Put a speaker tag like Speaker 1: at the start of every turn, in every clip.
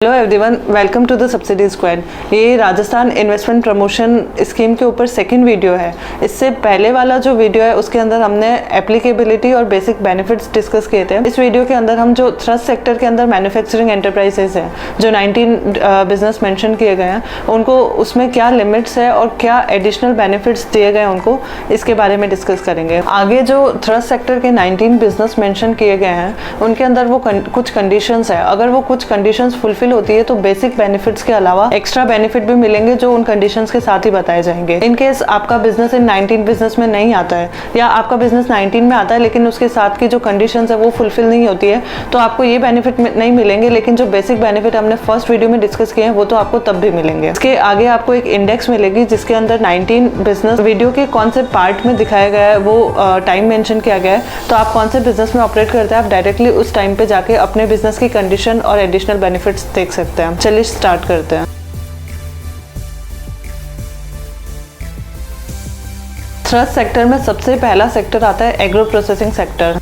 Speaker 1: Hello everyone, welcome to the subsidy squad. ये Rajasthan investment promotion scheme के ऊपर second video है। इससे पहले वाला जो वीडियो है उसके अंदर हमने एप्लीकेबिलिटी और बेसिक बेनिफिट्स डिस्कस किए थे। इस वीडियो के अंदर हम जो थ्रस्ट सेक्टर के अंदर मैन्युफैक्चरिंग एंटरप्राइजेस हैं, जो 19 बिजनेस मेंशन किए गए हैं, उनको उसमें क्या लिमिट्स है और क्या एडिशनल बेनिफिट्स दिए गए हैं उनको, इसके बारे में डिस्कस करेंगे। आगे जो थ्रस्ट सेक्टर के 19 बिजनेस मेंशन किए गए हैं उनके अंदर वो कुछ कंडीशंस है। अगर वो कुछ कंडीशंस फुलफिल होती है तो बेसिक बेनिफिट्स के अलावा एक्स्ट्रा बेनिफिट भी मिलेंगे जो उन कंडीशंस के साथ ही बताए जाएंगे। इन केस आपका बिजनेस इन 19 बिजनेस में नहीं आता है या आपका बिजनेस 19 में आता है लेकिन उसके साथ की जो कंडीशंस है वो फुलफिल नहीं होती है तो आपको ये बेनिफिट नहीं मिलेंगे, लेकिन जो बेसिक बेनिफिट हमने फर्स्ट वीडियो में डिस्कस किए हैं वो तो आपको तब भी मिलेंगे। इसके आगे आपको एक इंडेक्स मिलेगी जिसके अंदर 19 बिजनेस वीडियो के कौन से पार्ट में दिखाया गया है, वो टाइम मेंशन किया गया है। तो आप कौन से बिजनेस में ऑपरेट करते हैं आप डायरेक्टली उस टाइम पे जाके अपने बिजनेस की कंडीशन और एडिशनल बेनिफिट्स देख सकते हैं। चलिए स्टार्ट करते हैं। थ्रस्ट सेक्टर में सबसे पहला सेक्टर आता है एग्रो प्रोसेसिंग सेक्टर।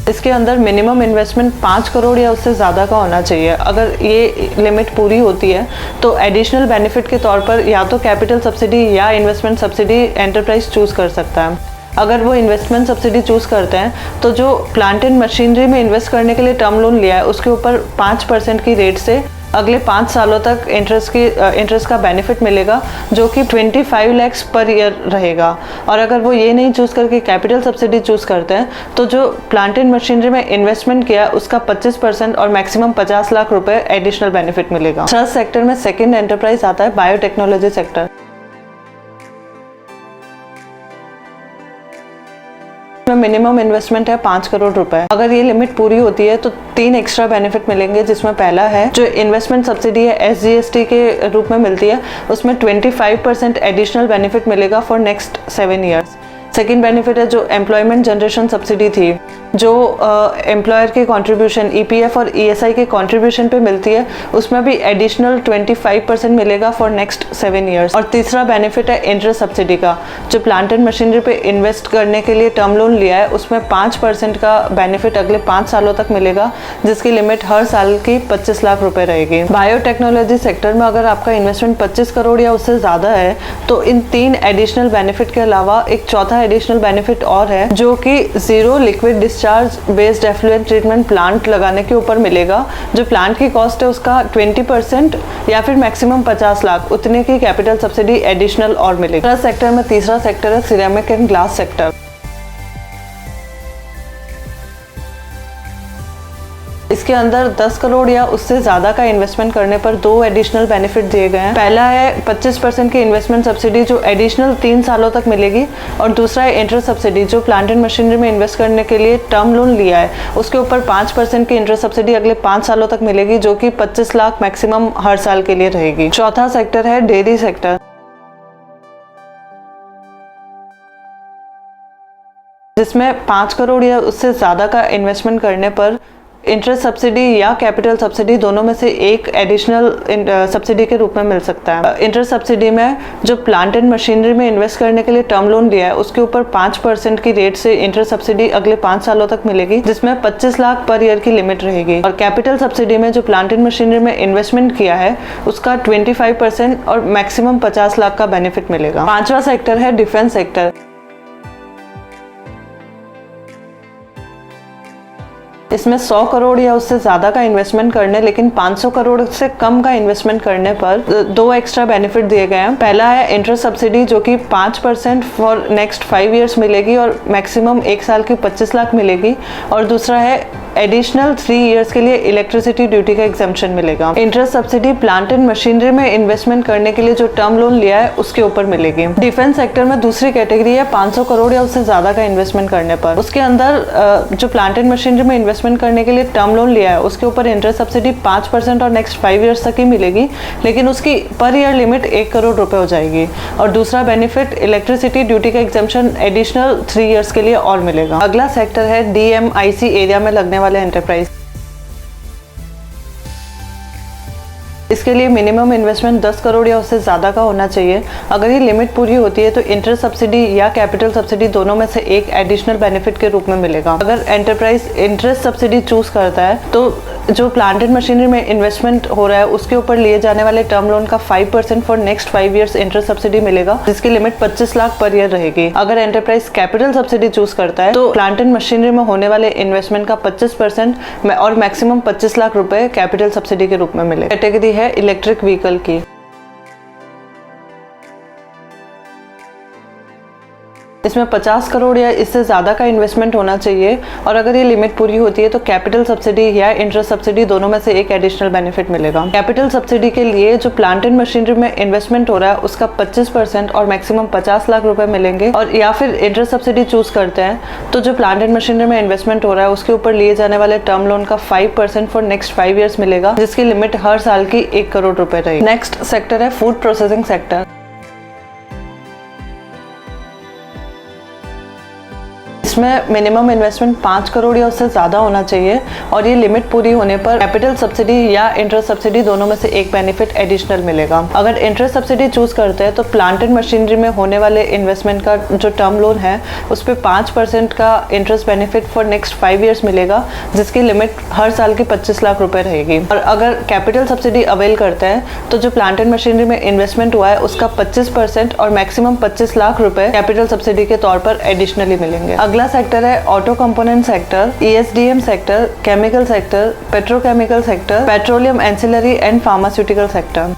Speaker 1: इसके अंदर मिनिमम इन्वेस्टमेंट 5 करोड़ या उससे ज़्यादा का होना चाहिए। अगर ये लिमिट पूरी होती है तो एडिशनल बेनिफिट के तौर पर या तो कैपिटल सब्सिडी या इन्वेस्टमेंट सब्सिडी एंटरप्राइज चूज़ कर सकता है। अगर वो इन्वेस्टमेंट सब्सिडी चूज़ करते हैं तो जो प्लांट एंड मशीनरी में इन्वेस्ट करने के लिए टर्म लोन लिया है उसके ऊपर 5% की रेट से अगले 5 सालों तक इंटरेस्ट का बेनिफिट मिलेगा जो कि 25 लाख पर ईयर रहेगा। और अगर वो ये नहीं चूज़ करके कैपिटल सब्सिडी चूज़ करते हैं तो जो प्लांट एंड मशीनरी में इन्वेस्टमेंट किया उसका 25% और मैक्सिमम 50 लाख रुपए एडिशनल बेनिफिट मिलेगा। थ्रस्ट सेक्टर में सेकेंड एंटरप्राइज आता है बायोटेक्नोलॉजी सेक्टर। मिनिमम इन्वेस्टमेंट है 5 करोड़ रुपए। अगर ये लिमिट पूरी होती है तो 3 एक्स्ट्रा बेनिफिट मिलेंगे, जिसमें पहला है जो इन्वेस्टमेंट सब्सिडी है SGST के रूप में मिलती है, उसमें 25% एडिशनल बेनिफिट मिलेगा for next 7 years. Second benefit है जो एम्प्लॉयमेंट जनरेशन सब्सिडी थी, जो एम्प्लॉयर के कंट्रीब्यूशन EPF और ESI के कंट्रीब्यूशन पे मिलती है, उसमें भी एडिशनल 25% मिलेगा फॉर नेक्स्ट 7 ईयर्स। और तीसरा बेनिफिट है इंटरेस्ट सब्सिडी का, जो प्लांट एंड मशीनरी पे इन्वेस्ट करने के लिए टर्म लोन लिया है उसमें 5% का बेनिफिट अगले 5 सालों तक मिलेगा, जिसकी लिमिट हर साल की 25 लाख रुपए रहेगी। बायोटेक्नोलॉजी सेक्टर में अगर आपका इन्वेस्टमेंट 25 करोड़ या उससे ज़्यादा है तो इन 3 एडिशनल बेनिफिट के अलावा एक चौथा एडिशनल बेनिफिट और है जो कि zero liquid discharge based effluent treatment plant लगाने के ऊपर मिलेगा। जो प्लांट की कॉस्ट है उसका 20% या फिर मैक्सिमम 50 लाख उतने की कैपिटल सब्सिडी एडिशनल और मिलेगी। थर्ड सेक्टर में तीसरा सेक्टर है सिरेमिक एंड ग्लास सेक्टर। इसके अंदर 10 करोड़ या उससे ज़्यादा का इन्वेस्टमेंट करने पर 2 एडिशनल बेनिफिट दिए गए हैं। पहला है 25% की इन्वेस्टमेंट सब्सिडी जो एडिशनल 3 सालों तक मिलेगी, और दूसरा है इंटरेस्ट सब्सिडी जो प्लांट एंड मशीनरी में इन्वेस्ट करने के लिए टर्म लोन लिया है उसके ऊपर 5% की इंटरेस्ट सब्सिडी अगले 5 सालों तक मिलेगी, जो कि 25 लाख मैक्सिमम हर साल के लिए रहेगी। चौथा सेक्टर है डेयरी सेक्टर, जिसमें 5 करोड़ या उससे ज़्यादा का इन्वेस्टमेंट करने पर इंटरेस्ट सब्सिडी या कैपिटल सब्सिडी दोनों में से एक एडिशनल सब्सिडी के रूप में मिल सकता है। इंटरेस्ट सब्सिडी में जो प्लांट एंड मशीनरी में इन्वेस्ट करने के लिए टर्म लोन लिया है उसके ऊपर 5% की रेट से इंटरेस्ट सब्सिडी अगले 5 सालों तक मिलेगी, जिसमें 25 लाख पर ईयर की लिमिट रहेगी। और कैपिटल सब्सिडी में जो प्लांट एंड मशीनरी में इन्वेस्टमेंट किया है उसका 25% और मैक्सिमम 50 लाख का बेनिफिट मिलेगा। पांचवा सेक्टर है डिफेंस सेक्टर। इसमें 100 करोड़ या उससे ज़्यादा का इन्वेस्टमेंट करने लेकिन 500 करोड़ से कम का इन्वेस्टमेंट करने पर 2 एक्स्ट्रा बेनिफिट दिए गए हैं। पहला है इंटरेस्ट सब्सिडी जो कि 5% फॉर नेक्स्ट 5 ईयर्स मिलेगी और मैक्सिमम 1 साल की 25 लाख मिलेगी। और दूसरा है एडिशनल 3 ईयर्स के लिए इलेक्ट्रिसिटी ड्यूटी का एग्जम्पशन मिलेगा। Interest subsidy plant and machinery में इन्वेस्टमेंट करने के लिए जो टर्म लोन लिया है उसके ऊपर मिलेगी। डिफेंस सेक्टर में दूसरी कैटेगरी है 500 करोड़ या उससे ज़्यादा का इन्वेस्टमेंट करने पर। उसके अंदर जो प्लांट एंड मशीनरी में इन्वेस्टमेंट करने के लिए टर्म लोन लिया है उसके ऊपर इंटरेस्ट सब्सिडी 5% और नेक्स्ट 5 ईयर्स तक ही मिलेगी, लेकिन उसकी पर ईयर लिमिट 1 करोड़ रुपए हो जाएगी। और दूसरा बेनिफिट इलेक्ट्रिसिटी ड्यूटी का एग्जम्पशन एडिशनल 3 ईयर्स के लिए और मिलेगा। अगला सेक्टर है DMIC एरिया में लगने वाले एंटरप्राइज। इसके लिए मिनिमम इन्वेस्टमेंट 10 करोड़ या उससे ज़्यादा का होना चाहिए। अगर ये लिमिट पूरी होती है तो इंटरेस्ट सब्सिडी या कैपिटल सब्सिडी दोनों में से एक एडिशनल बेनिफिट के रूप में मिलेगा। अगर एंटरप्राइज इंटरेस्ट सब्सिडी चूज करता है तो जो प्लांट एंड मशीनरी में इन्वेस्टमेंट हो रहा है उसके ऊपर लिए जाने वाले टर्म लोन का 5% for next 5 years interest subsidy मिलेगा, जिसकी लिमिट 25 लाख पर ईयर रहेगी। अगर एंटरप्राइज कैपिटल सब्सिडी चूज करता है तो प्लांट एंड मशीनरी में होने वाले इन्वेस्टमेंट का 25% और मैक्सिमम 25 लाख रुपए कैपिटल सब्सिडी के रूप में मिले। कैटेगरी है इलेक्ट्रिक व्हीकल की। इसमें 50 करोड़ या इससे ज़्यादा का इन्वेस्टमेंट होना चाहिए और अगर ये लिमिट पूरी होती है तो कैपिटल सब्सिडी या इंटरेस्ट सब्सिडी दोनों में से एक एडिशनल बेनिफिट मिलेगा। कैपिटल सब्सिडी के लिए जो प्लांट एंड मशीनरी में इन्वेस्टमेंट हो रहा है उसका 25% और मैक्सिमम 50 लाख रुपए मिलेंगे। और या फिर इंटरेस्ट सब्सिडी चूज करते हैं तो जो प्लांट एंड मशीनरी में इन्वेस्टमेंट हो रहा है उसके ऊपर लिए जाने वाले टर्म लोन का 5% फॉर नेक्स्ट 5 ईयर्स मिलेगा, जिसकी लिमिट हर साल की 1 करोड़ रुपए रहेगी। नेक्स्ट सेक्टर है फूड प्रोसेसिंग सेक्टर। इसमें मिनिमम इन्वेस्टमेंट 5 करोड़ या उससे ज़्यादा होना चाहिए और ये लिमिट पूरी होने पर कैपिटल सब्सिडी या इंटरेस्ट सब्सिडी दोनों में से एक बेनिफिट एडिशनल मिलेगा। अगर इंटरेस्ट सब्सिडी चूज करते हैं तो प्लांट एंड मशीनरी में होने वाले इन्वेस्टमेंट का जो टर्म लोन है उस पर 5% का interest benefit for next 5 years मिलेगा, जिसकी लिमिट हर साल की 25 लाख रुपए रहेगी। और अगर कैपिटल सब्सिडी अवेल करते हैं तो जो प्लांट एंड मशीनरी में इन्वेस्टमेंट हुआ है उसका 25% और मैक्सिमम 25 लाख रुपए कैपिटल सब्सिडी के तौर पर एडिशनली मिलेंगे। अगला सेक्टर है auto component sector, ESDM sector, chemical sector, petrochemical sector, petroleum ancillary and pharmaceutical sector.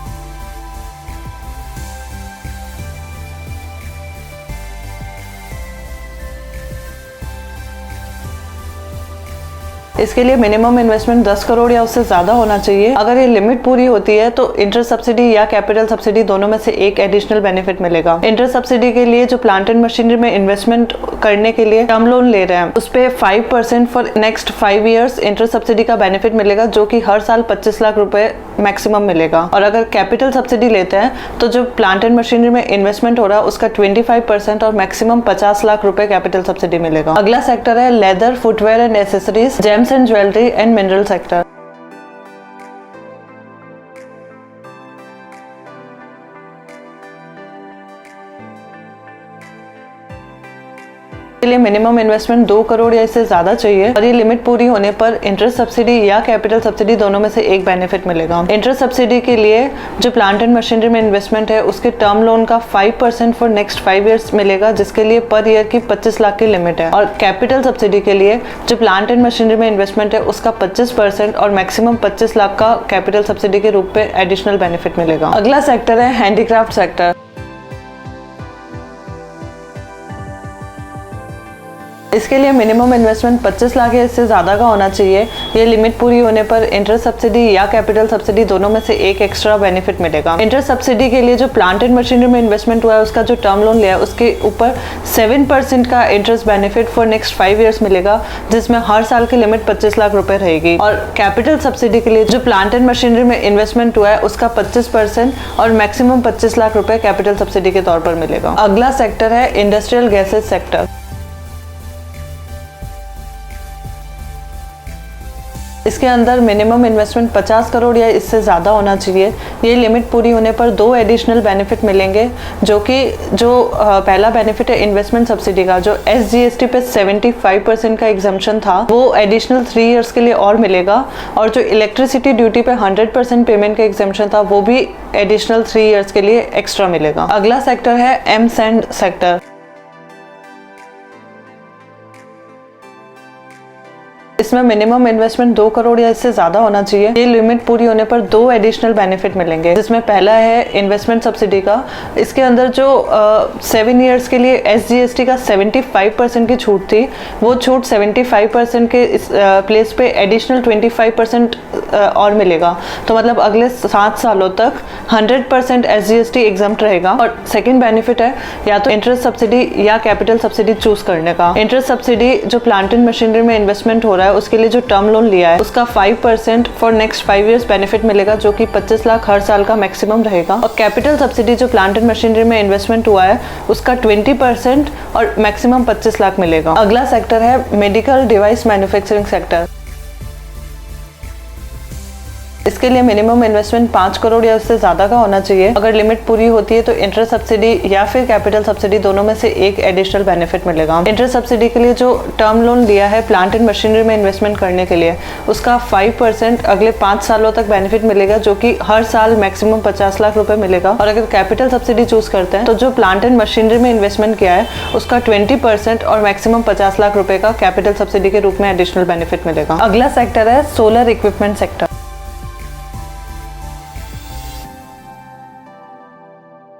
Speaker 1: इसके लिए मिनिमम इन्वेस्टमेंट 10 करोड़ या उससे ज़्यादा होना चाहिए। अगर ये लिमिट पूरी होती है तो इंटरेस्ट सब्सिडी या कैपिटल सब्सिडी दोनों में से एक एडिशनल बेनिफिट मिलेगा। इंटरेस्ट सब्सिडी के लिए जो प्लांट एंड मशीनरी में इन्वेस्टमेंट करने के लिए टर्म लोन ले रहे हैं उस पे 5% for next 5 years interest subsidy का बेनिफिट मिलेगा, जो कि हर साल 25 लाख रुपए मैक्सिमम मिलेगा। और अगर कैपिटल सब्सिडी लेते हैं तो जो प्लांट एंड मशीनरी में इन्वेस्टमेंट हो रहा है उसका 25% और मैक्सिमम 50 लाख रुपए कैपिटल सब्सिडी मिलेगा। अगला सेक्टर है leather, footwear and accessories, James and jewelry and mineral sector। के लिए मिनिमम इन्वेस्टमेंट 2 करोड़ या इससे ज़्यादा चाहिए और ये लिमिट पूरी होने पर इंटरेस्ट सब्सिडी या कैपिटल सब्सिडी दोनों में से एक बेनिफिट मिलेगा। इंटरेस्ट सब्सिडी के लिए जो प्लांट एंड मशीनरी में इन्वेस्टमेंट है उसके टर्म लोन का 5% फॉर नेक्स्ट 5 ईयर्स मिलेगा, जिसके लिए पर ईयर की 25 लाख की लिमिट है। और कैपिटल सब्सिडी के लिए जो प्लांट एंड मशीनरी में इन्वेस्टमेंट है उसका 25% और मैक्सिमम 25 लाख का कैपिटल सब्सिडी के रूप में एडिशनल बेनिफिट मिलेगा। अगला सेक्टर है हैंडीक्राफ्ट सेक्टर। इसके लिए मिनिमम इन्वेस्टमेंट 25 लाख या इससे ज़्यादा का होना चाहिए। ये लिमिट पूरी होने पर इंटरेस्ट सब्सिडी या कैपिटल सब्सिडी दोनों में से एक एक्स्ट्रा बेनिफिट मिलेगा। इंटरेस्ट सब्सिडी के लिए जो प्लांट एंड मशीनरी में इन्वेस्टमेंट हुआ है उसका जो टर्म लोन लिया है उसके ऊपर 7% का interest benefit for next 5 years मिलेगा, जिसमें हर साल की लिमिट 25 लाख रुपए रहेगी। और कैपिटल सब्सिडी के लिए जो प्लांट एंड मशीनरी में इन्वेस्टमेंट हुआ है उसका 25% और मैक्सिमम 25 लाख रुपए कैपिटल सब्सिडी के तौर पर मिलेगा। अगला सेक्टर है इंडस्ट्रियल गैसेज सेक्टर। इसके अंदर मिनिमम इन्वेस्टमेंट 50 करोड़ या इससे ज़्यादा होना चाहिए। ये लिमिट पूरी होने पर 2 एडिशनल बेनिफिट मिलेंगे, जो पहला बेनिफिट है इन्वेस्टमेंट सब्सिडी का, जो SGST पे 75% का एग्जम्पशन था वो एडिशनल 3 ईयर्स के लिए और मिलेगा। और जो इलेक्ट्रिसिटी ड्यूटी पे 100% पेमेंट का एग्जम्पशन था वो भी एडिशनल 3 ईयर्स के लिए एक्स्ट्रा मिलेगा। अगला सेक्टर है एमसैंड सेक्टर। इसमें मिनिमम इन्वेस्टमेंट 2 करोड़ या इससे ज़्यादा होना चाहिए। ये लिमिट पूरी होने पर 2 एडिशनल बेनिफिट मिलेंगे, जिसमें पहला है इन्वेस्टमेंट सब्सिडी का। इसके अंदर जो 7 ईयर्स के लिए SGST का 75% की छूट थी, वो छूट 75% के प्लेस पे एडिशनल 25% और मिलेगा। तो मतलब अगले 7 सालों तक 100% SGST एग्जम्प्ट रहेगा। और सेकेंड बेनिफिट है या तो इंटरेस्ट सब्सिडी या कैपिटल सब्सिडी चूज करने का। इंटरेस्ट सब्सिडी जो प्लांट एंड मशीनरी में इन्वेस्टमेंट हो रहा है उसके लिए जो टर्म लोन लिया है उसका 5% फॉर नेक्स्ट 5 ईयर्स बेनिफिट मिलेगा, जो कि 25 लाख हर साल का मैक्सिमम रहेगा। और कैपिटल सब्सिडी जो प्लांट एंड मशीनरी में इन्वेस्टमेंट हुआ है उसका 20% और मैक्सिमम 25 लाख मिलेगा। अगला सेक्टर है मेडिकल डिवाइस मैन्युफैक्चरिंग सेक्टर। इसके लिए मिनिमम इन्वेस्टमेंट 5 करोड़ या उससे ज़्यादा का होना चाहिए। अगर लिमिट पूरी होती है तो इंटरेस्ट सब्सिडी या फिर कैपिटल सब्सिडी दोनों में से एक एडिशनल बेनिफिट मिलेगा। इंटरेस्ट सब्सिडी के लिए जो टर्म लोन लिया है प्लांट एंड मशीनरी में इन्वेस्टमेंट करने के लिए, उसका 5% अगले 5 सालों तक बेनिफिट मिलेगा, जो कि हर साल मैक्सिमम 50 लाख रुपए मिलेगा। और अगर कैपिटल सब्सिडी चूज करते हैं तो जो प्लांट एंड मशीनरी में इन्वेस्टमेंट किया है उसका 20% और मैक्सिमम 50 लाख रुपए का कैपिटल सब्सिडी के रूप में एडिशनल बेनिफिट मिलेगा। अगला सेक्टर है सोलर इक्विपमेंट सेक्टर।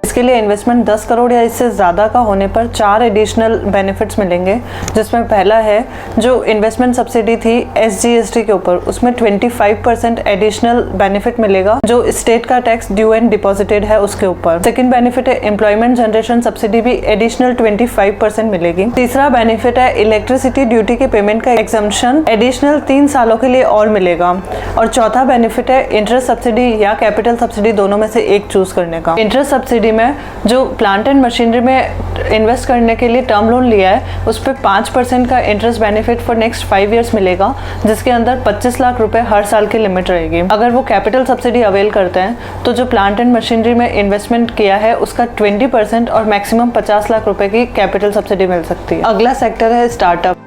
Speaker 1: इसके लिए इन्वेस्टमेंट 10 करोड़ या इससे ज़्यादा का होने पर 4 एडिशनल बेनिफिट्स मिलेंगे, जिसमें पहला है जो इन्वेस्टमेंट सब्सिडी थी SGST के ऊपर, उसमें 25% एडिशनल बेनिफिट मिलेगा जो स्टेट का टैक्स ड्यू एंड डिपॉजिटेड है उसके ऊपर। सेकंड बेनिफिट है एम्प्लॉयमेंट जनरेशन सब्सिडी भी एडिशनल 25% मिलेगी। तीसरा बेनिफिट है इलेक्ट्रिसिटी ड्यूटी के पेमेंट का एग्जम्पशन एडिशनल 3 सालों के लिए और मिलेगा। और चौथा बेनिफिट है इंटरेस्ट सब्सिडी या कैपिटल सब्सिडी दोनों में से एक चूज करने का। इंटरेस्ट सब्सिडी में जो प्लांट एंड मशीनरी में इन्वेस्ट करने के लिए टर्म लोन लिया है उस पर 5% का interest benefit for next 5 years मिलेगा, जिसके अंदर 25 लाख रुपए हर साल की लिमिट रहेगी। अगर वो कैपिटल सब्सिडी अवेल करते हैं तो जो प्लांट एंड मशीनरी में इन्वेस्टमेंट किया है उसका 20% और मैक्सिमम 50 लाख रुपए की कैपिटल सब्सिडी मिल सकती है। अगला सेक्टर है स्टार्टअप।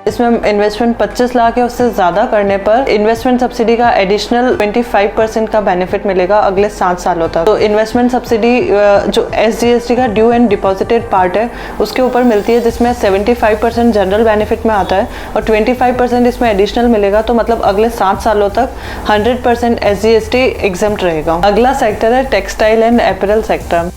Speaker 1: इसमें इन्वेस्टमेंट 25 लाख है उससे ज़्यादा करने पर इन्वेस्टमेंट सब्सिडी का एडिशनल 25% का बेनिफिट मिलेगा अगले 7 सालों तक। तो इन्वेस्टमेंट सब्सिडी जो SGST का ड्यू एंड डिपॉजिटेड पार्ट है उसके ऊपर मिलती है, जिसमें 75% जनरल बेनिफिट में आता है और 25% इसमें एडिशनल मिलेगा। तो मतलब अगले 7 सालों तक 100% SGST एग्जम्प्ट रहेगा। अगला सेक्टर है टेक्सटाइल एंड अपैरल सेक्टर।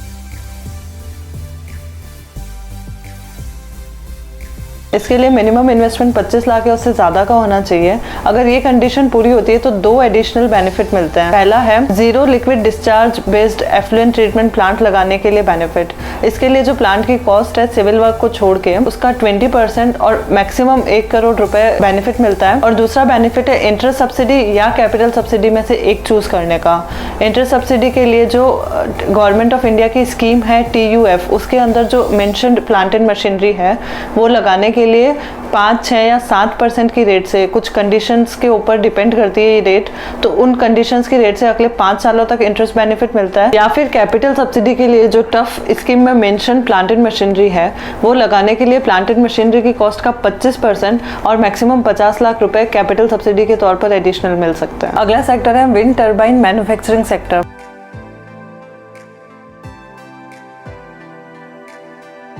Speaker 1: इसके लिए मिनिमम इन्वेस्टमेंट 25 लाख या उससे ज़्यादा का होना चाहिए। अगर ये कंडीशन पूरी होती है तो 2 एडिशनल बेनिफिट मिलते हैं। पहला है zero liquid discharge based effluent treatment plant लगाने के लिए बेनिफिट। इसके लिए जो प्लांट की कॉस्ट है सिविल वर्क को छोड़ के उसका 20% और मैक्सिमम 1 करोड़ रुपए बेनिफिट मिलता है। और दूसरा बेनिफिट है इंटरेस्ट सब्सिडी या कैपिटल सब्सिडी में से एक चूज करने का। इंटरेस्ट सब्सिडी के लिए जो गवर्नमेंट ऑफ इंडिया की स्कीम है TUF, उसके अंदर जो मेंशन्ड प्लांट एंड मशीनरी है वो लगाने के लिए 5, 6 या 7% की रेट से, कुछ कंडीशंस के ऊपर डिपेंड करती है ये रेट, तो उन कंडीशंस की रेट से अगले 5 सालों तक इंटरेस्ट बेनिफिट मिलता है। या फिर कैपिटल सब्सिडी के लिए जो टफ स्कीम में मेंशन प्लांट एंड मशीनरी है वो लगाने के लिए प्लांट एंड मशीनरी की कॉस्ट का 25% और मैक्सिमम 50 लाख रुपए कैपिटल सब्सिडी के तौर पर एडिशनल मिल सकता है। अगला सेक्टर है विंड टर्बाइन मैन्युफैक्चरिंग सेक्टर।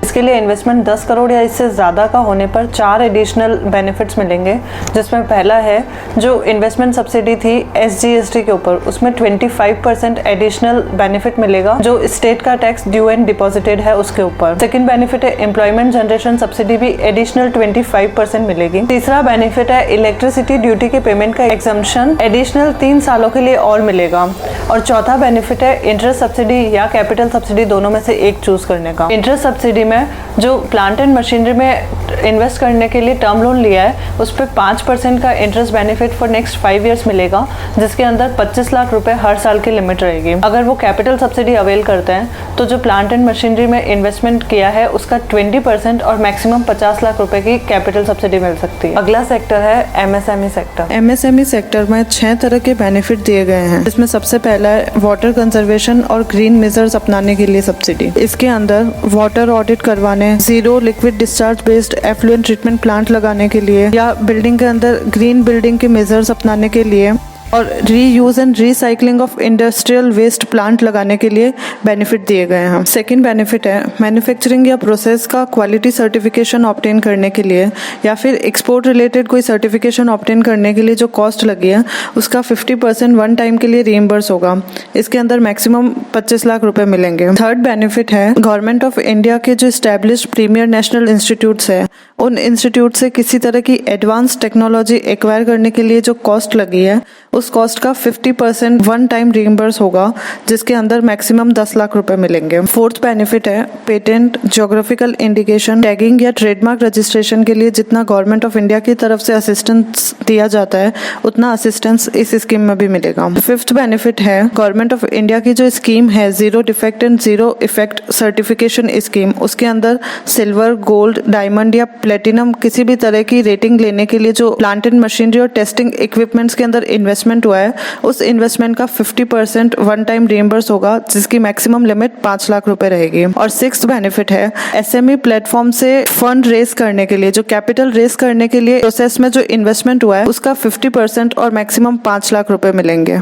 Speaker 1: इसके लिए इन्वेस्टमेंट 10 करोड़ या इससे ज़्यादा का होने पर 4 एडिशनल बेनिफिट्स मिलेंगे, जिसमें पहला है जो इन्वेस्टमेंट सब्सिडी थी SGST के ऊपर, उसमें 25% एडिशनल बेनिफिट मिलेगा जो स्टेट का टैक्स ड्यू एंड डिपॉजिटेड है उसके ऊपर। सेकंड बेनिफिट है एम्प्लॉयमेंट जनरेशन सब्सिडी भी एडिशनल 25% मिलेगी। तीसरा बेनिफिट है इलेक्ट्रिसिटी ड्यूटी के पेमेंट का एग्जम्पशन एडिशनल 3 सालों के लिए और मिलेगा। और चौथा बेनिफिट है इंटरेस्ट सब्सिडी या कैपिटल सब्सिडी दोनों में से एक चूज करने का। इंटरेस्ट सब्सिडी में जो प्लांट एंड मशीनरी में इन्वेस्ट करने के लिए टर्म लोन लिया है उस पर 5% का interest benefit for next 5 years मिलेगा, जिसके अंदर 25 लाख रुपए हर साल की लिमिट रहेगी। अगर वो कैपिटल सब्सिडी अवेल करते हैं तो जो प्लांट एंड मशीनरी में इन्वेस्टमेंट किया है उसका 20% और मैक्सिमम 50 लाख रुपए की कैपिटल सब्सिडी मिल सकती है। अगला सेक्टर है MSME सेक्टर। MSME सेक्टर में 6 तरह के बेनिफिट दिए गए हैं, जिसमें सबसे पहला है वाटर कंजर्वेशन और ग्रीन मेजर्स अपनाने के लिए सब्सिडी। इसके अंदर वाटर ऑडिट करवाने, zero liquid discharge based effluent treatment plant लगाने के लिए या बिल्डिंग के अंदर ग्रीन बिल्डिंग के मेजर्स अपनाने के लिए और reuse and recycling of industrial waste plant लगाने के लिए बेनिफिट दिए गए हैं। सेकंड बेनिफिट है मैन्युफैक्चरिंग या प्रोसेस का क्वालिटी सर्टिफिकेशन ऑब्टेन करने के लिए या फिर एक्सपोर्ट रिलेटेड कोई सर्टिफिकेशन ऑब्टेन करने के लिए जो कॉस्ट लगी है उसका 50% वन टाइम के लिए रीइंबर्स होगा। इसके अंदर मैक्सिमम 25 लाख रुपए मिलेंगे। थर्ड बेनिफिट है गवर्नमेंट ऑफ इंडिया के जो एस्टैब्लिश्ड प्रीमियर नेशनल इंस्टीट्यूट्स है उन इंस्टीट्यूट से किसी तरह की एडवांस टेक्नोलॉजी एक्वायर करने के लिए जो कॉस्ट लगी है उस कॉस्ट का 50% वन टाइम रीइंबर्स होगा, जिसके अंदर मैक्सिमम 10 लाख रुपए मिलेंगे। फोर्थ बेनिफिट है पेटेंट, ज्योग्राफिकल इंडिकेशन, टैगिंग या ट्रेडमार्क रजिस्ट्रेशन के लिए जितना गवर्नमेंट ऑफ इंडिया की तरफ से असिस्टेंस दिया जाता है उतना असिस्टेंस इस स्कीम में भी मिलेगा। फिफ्थ बेनिफिट है गवर्नमेंट ऑफ इंडिया की जो स्कीम है zero defect and zero effect certification scheme, उसके अंदर सिल्वर, गोल्ड, डायमंड या प्लेटिनम किसी भी तरह की रेटिंग लेने के लिए जो प्लांट एंड मशीनरी और टेस्टिंग इक्विपमेंट्स के अंदर इन्वेस्टमेंट हुआ है उस इन्वेस्टमेंट का 50% वन टाइम रीइंबर्स होगा, जिसकी मैक्सिमम लिमिट 5 लाख रुपए रहेगी। और सिक्स्थ बेनिफिट है एसएमई प्लेटफॉर्म से फंड रेस करने के लिए, जो कैपिटल रेस करने के लिए प्रोसेस में जो इन्वेस्टमेंट हुआ है उसका 50% और मैक्सिमम 5 लाख रुपए मिलेंगे।